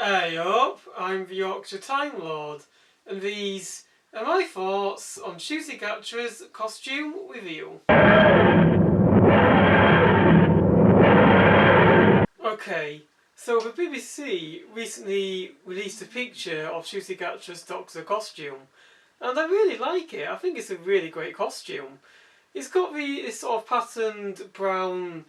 Hey up, I'm the Yorkshire Time Lord, and these are my thoughts on Ncuti Gatwa's costume reveal. Okay, so the BBC recently released a picture of Ncuti Gatwa's Doctor costume, and I really like it. I think it's a really great costume. It's got this sort of patterned brown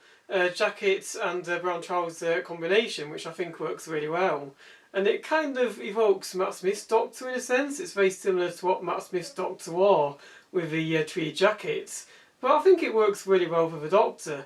jacket and brown trouser combination, which I think works really well. And it kind of evokes Matt Smith's Doctor in a sense. It's very similar to what Matt Smith's Doctor wore with the tweed jackets. But I think it works really well for the Doctor.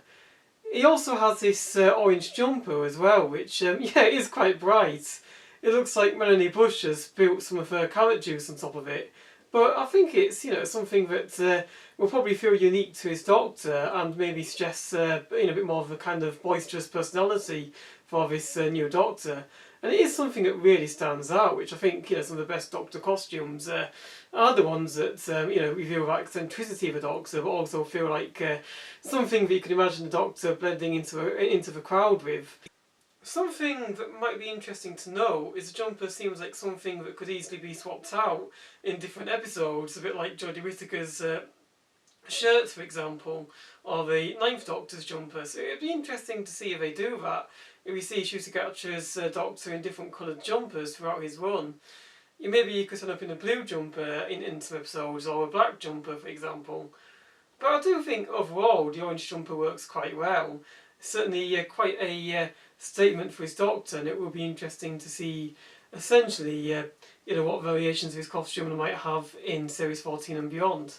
He also has this orange jumper as well, which, yeah, is quite bright. It looks like Melanie Bush has spilt some of her carrot juice on top of it. But I think it's, something that will probably feel unique to his Doctor and maybe suggests, a bit more of a kind of boisterous personality for this new Doctor. And it is something that really stands out, which I think, some of the best Doctor costumes are the ones that, reveal that eccentricity of the Doctor, but also feel like something that you can imagine the Doctor blending into the crowd with. Something that might be interesting to know is the jumper seems like something that could easily be swapped out in different episodes, a bit like Jodie Whittaker's shirt, for example, or the Ninth Doctor's jumper. So it'd be interesting to see if they do that. If we see Ncuti Gatwa's Doctor in different coloured jumpers throughout his run. Maybe you could turn up in a blue jumper in some episodes, or a black jumper, for example. But I do think overall the orange jumper works quite well. Certainly quite a statement for his Doctor, and it will be interesting to see essentially what variations of his costume I might have in Series 14 and beyond.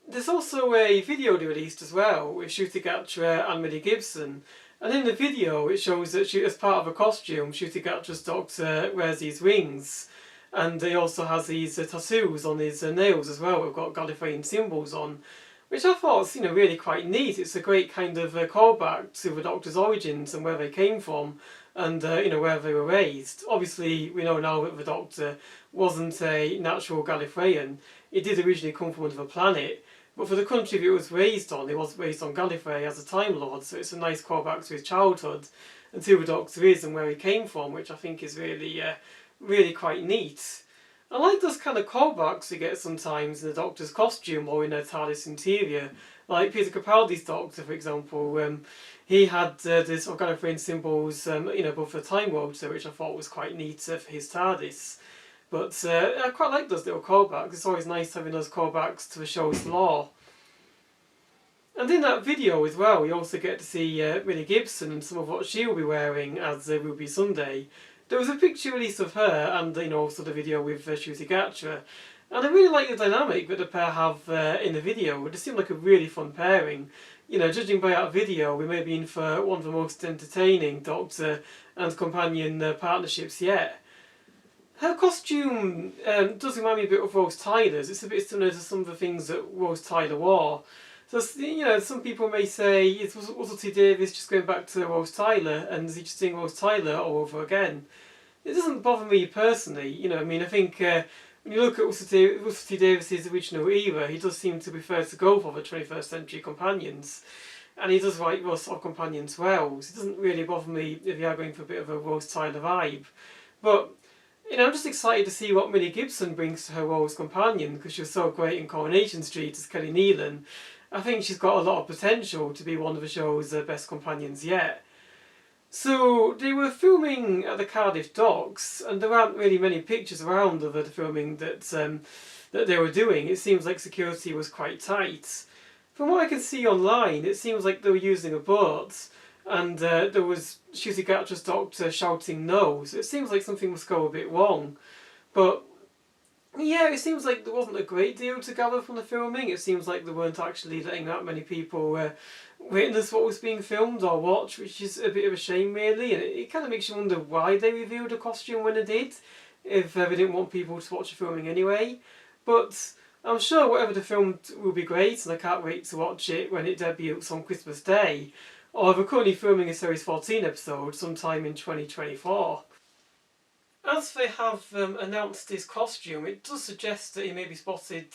There's also a video they released as well with Ncuti Gatwa and Millie Gibson, and in the video it shows that as part of a costume, Ncuti Gatwa's Doctor wears these rings, and he also has these tattoos on his nails as well. We've got Gallifreyan symbols on, which I thought was really quite neat. It's a great kind of callback to the Doctor's origins and where they came from, and where they were raised. Obviously, we know now that the Doctor wasn't a natural Gallifreyan. He did originally come from another planet, but for the country that it was raised on, it was raised on Gallifrey as a Time Lord, so it's a nice callback to his childhood and to who the Doctor is and where he came from, which I think is really quite neat. I like those kind of callbacks we get sometimes in the Doctor's costume or in a TARDIS interior, like Peter Capaldi's Doctor, for example. He had this Gallifreyan symbols, above the Time Rotor, which I thought was quite neat for his TARDIS. But I quite like those little callbacks. It's always nice having those callbacks to the show's lore. And in that video as well, we also get to see Millie Gibson and some of what she'll be wearing as Ruby Sunday. There was a picture release of her and also the video with Ncuti Gatwa. And I really like the dynamic that the pair have in the video. It just seemed like a really fun pairing. Judging by that video, we may be in for one of the most entertaining Doctor and companion partnerships yet. Her costume does remind me a bit of Rose Tyler's. It's a bit similar to some of the things that Rose Tyler wore. So, some people may say, is Russell T Davies just going back to Rose Tyler, and is he just doing Rose Tyler all over again? It doesn't bother me personally, I think when you look at Russell T Davies' original era, he does seem to prefer to go for the 21st century companions. And he does write those sort of companions well, so it doesn't really bother me if you are going for a bit of a Rose Tyler vibe. But I'm just excited to see what Millie Gibson brings to her role as companion, because she was so great in Coronation Street as Kelly Nealon. I think she's got a lot of potential to be one of the show's best companions yet. So, they were filming at the Cardiff docks, and there aren't really many pictures around of the filming that they were doing. It seems like security was quite tight. From what I can see online, it seems like they were using a boat, and there was Ncuti Gatwa's Doctor shouting no, so it seems like something must go a bit wrong. But yeah, it seems like there wasn't a great deal to gather from the filming. It seems like they weren't actually letting that many people witness what was being filmed or watch, which is a bit of a shame really, and it kind of makes you wonder why they revealed the costume when they did, if they didn't want people to watch the filming anyway. But I'm sure whatever they filmed will be great, and I can't wait to watch it when it debuts on Christmas Day, or they're currently filming a Series 14 episode sometime in 2024. As they have announced his costume, it does suggest that he may be spotted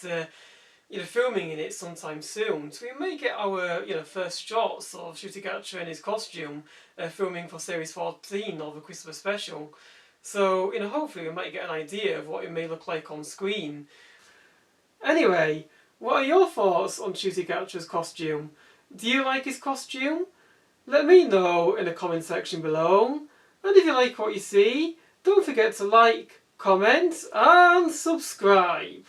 filming in it sometime soon. So we may get our first shots of Ncuti Gatwa in his costume, filming for series 14 of the Christmas special. So hopefully we might get an idea of what it may look like on screen. Anyway, what are your thoughts on Ncuti Gatwa's costume? Do you like his costume? Let me know in the comment section below. And if you like what you see, don't forget to like, comment and subscribe.